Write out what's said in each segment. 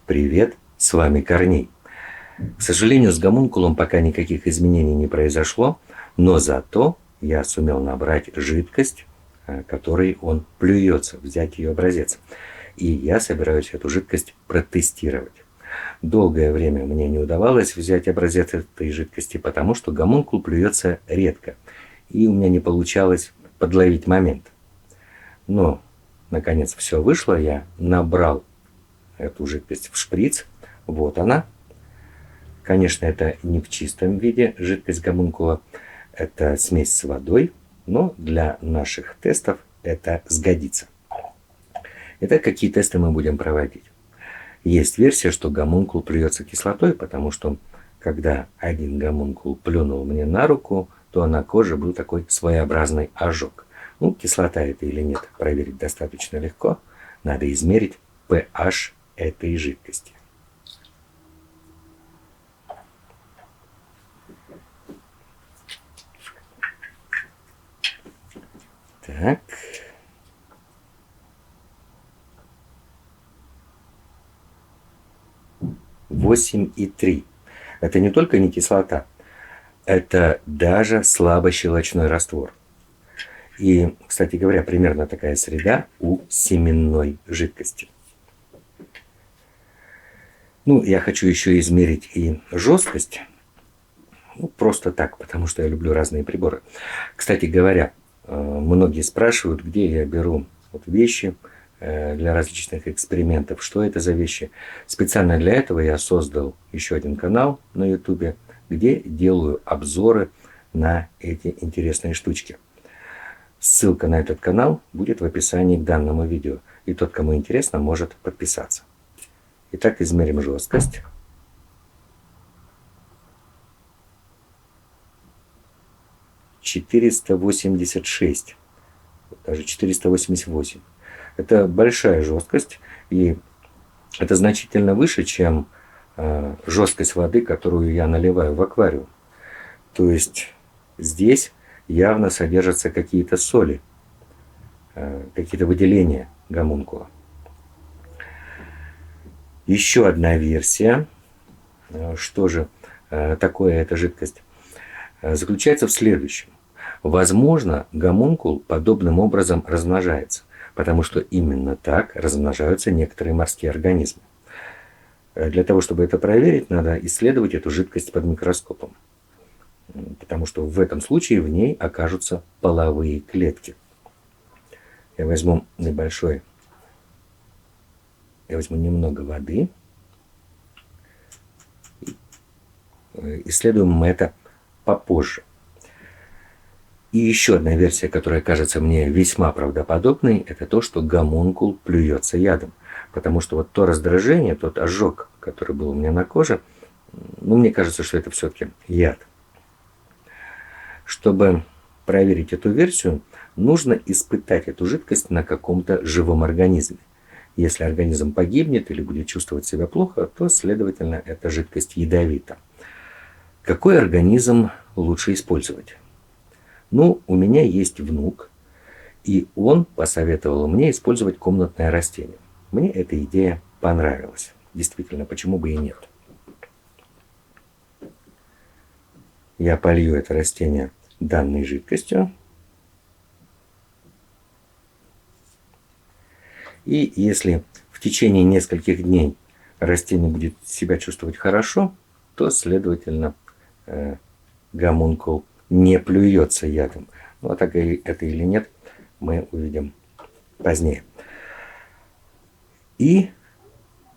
Привет, с вами Корней. К сожалению, с гомункулом пока никаких изменений не произошло, но зато я сумел набрать жидкость, которой он плюется, взять ее образец. И я собираюсь эту жидкость протестировать. Долгое время мне не удавалось взять образец этой жидкости, потому что гомункул плюется редко, и у меня не получалось подловить момент. Но, наконец, все вышло, я набрал эту жидкость в шприц, вот она. Конечно, это не в чистом виде жидкость гомункула, это смесь с водой, но для наших тестов это сгодится. Итак, какие тесты мы будем проводить? Есть версия, что гомункул плюется кислотой, потому что когда один гомункул плюнул мне на руку, то на коже был такой своеобразный ожог. Ну, кислота это или нет, проверить достаточно легко. Надо измерить pH этой жидкости. Так. Восемь и три. Это не только не кислота, это даже слабощелочной раствор. И, кстати говоря, примерно такая среда у семенной жидкости. Ну, я хочу еще измерить и жесткость. Ну, просто так, потому что я люблю разные приборы. Кстати говоря, многие спрашивают, где я беру вещи для различных экспериментов. Что это за вещи? Специально для этого я создал еще один канал на YouTube, где делаю обзоры на эти интересные штучки. Ссылка на этот канал будет в описании к данному видео. И тот, кому интересно, может подписаться. Итак, измерим жесткость. «486», даже 488. Это большая жесткость, и это значительно выше, чем жесткость воды, которую я наливаю в аквариум. То есть здесь явно содержатся какие-то соли, какие-то выделения гомункула. Еще одна версия, что же такое эта жидкость, заключается в следующем. Возможно, гомункул подобным образом размножается, потому что именно так размножаются некоторые морские организмы. Для того, чтобы это проверить, надо исследовать эту жидкость под микроскопом, потому что в этом случае в ней окажутся половые клетки. Я возьму немного воды. Исследуем мы это попозже. И еще одна версия, которая кажется мне весьма правдоподобной, это то, что гомункул плюется ядом. Потому что вот то раздражение, тот ожог, который был у меня на коже, мне кажется, что это все-таки яд. Чтобы проверить эту версию, нужно испытать эту жидкость на каком-то живом организме. Если организм погибнет или будет чувствовать себя плохо, то, следовательно, эта жидкость ядовита. Какой организм лучше использовать? Ну, у меня есть внук, и он посоветовал мне использовать комнатное растение. Мне эта идея понравилась. Действительно, почему бы и нет? Я полью это растение данной жидкостью. И если в течение нескольких дней растение будет себя чувствовать хорошо, то, следовательно, гомункул не плюется ядом. Ну, а так это или нет, мы увидим позднее. И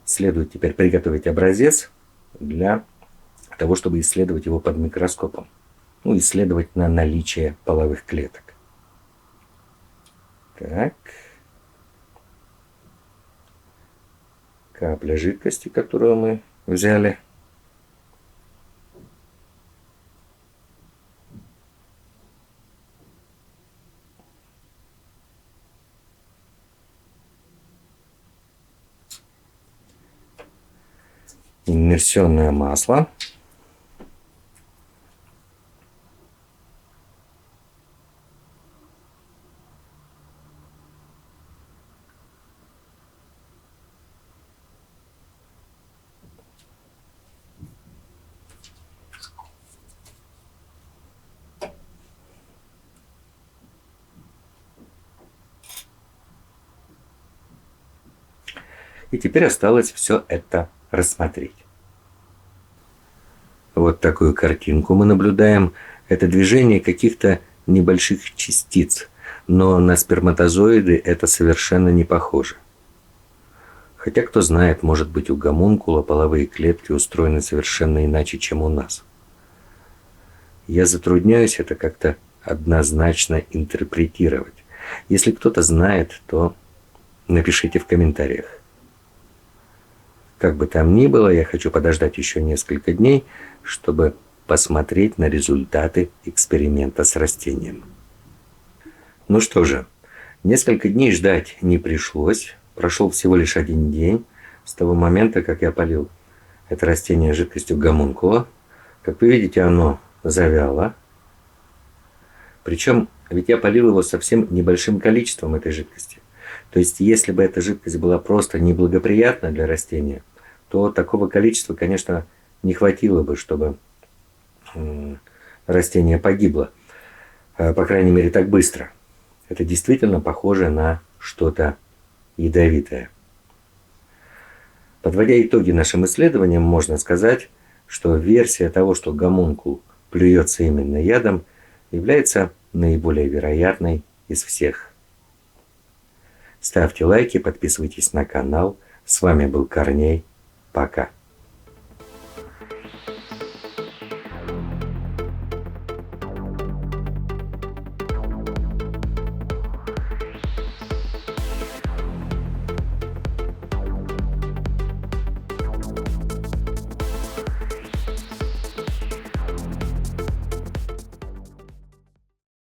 следует теперь приготовить образец для того, чтобы исследовать его под микроскопом. Ну, исследовать на наличие половых клеток. Так. Капля жидкости, которую мы взяли. Иммерсионное масло. И теперь осталось все это рассмотреть. Вот такую картинку мы наблюдаем. Это движение каких-то небольших частиц, но на сперматозоиды это совершенно не похоже. Хотя, кто знает, может быть, у гомункула половые клетки устроены совершенно иначе, чем у нас. Я затрудняюсь это как-то однозначно интерпретировать. Если кто-то знает, то напишите в комментариях. Как бы там ни было, я хочу подождать еще несколько дней, чтобы посмотреть на результаты эксперимента с растением. Ну что же, несколько дней ждать не пришлось. Прошел всего лишь 1 день с того момента, как я полил это растение жидкостью гомункула. Как вы видите, оно завяло. Причем, ведь я полил его совсем небольшим количеством этой жидкости. То есть, если бы эта жидкость была просто неблагоприятна для растения, то такого количества, конечно, не хватило бы, чтобы растение погибло. По крайней мере, так быстро. Это действительно похоже на что-то ядовитое. Подводя итоги нашим исследованиям, можно сказать, что версия того, что гомункул плюется именно ядом, является наиболее вероятной из всех. Ставьте лайки, подписывайтесь на канал. С вами был Корней. Пока.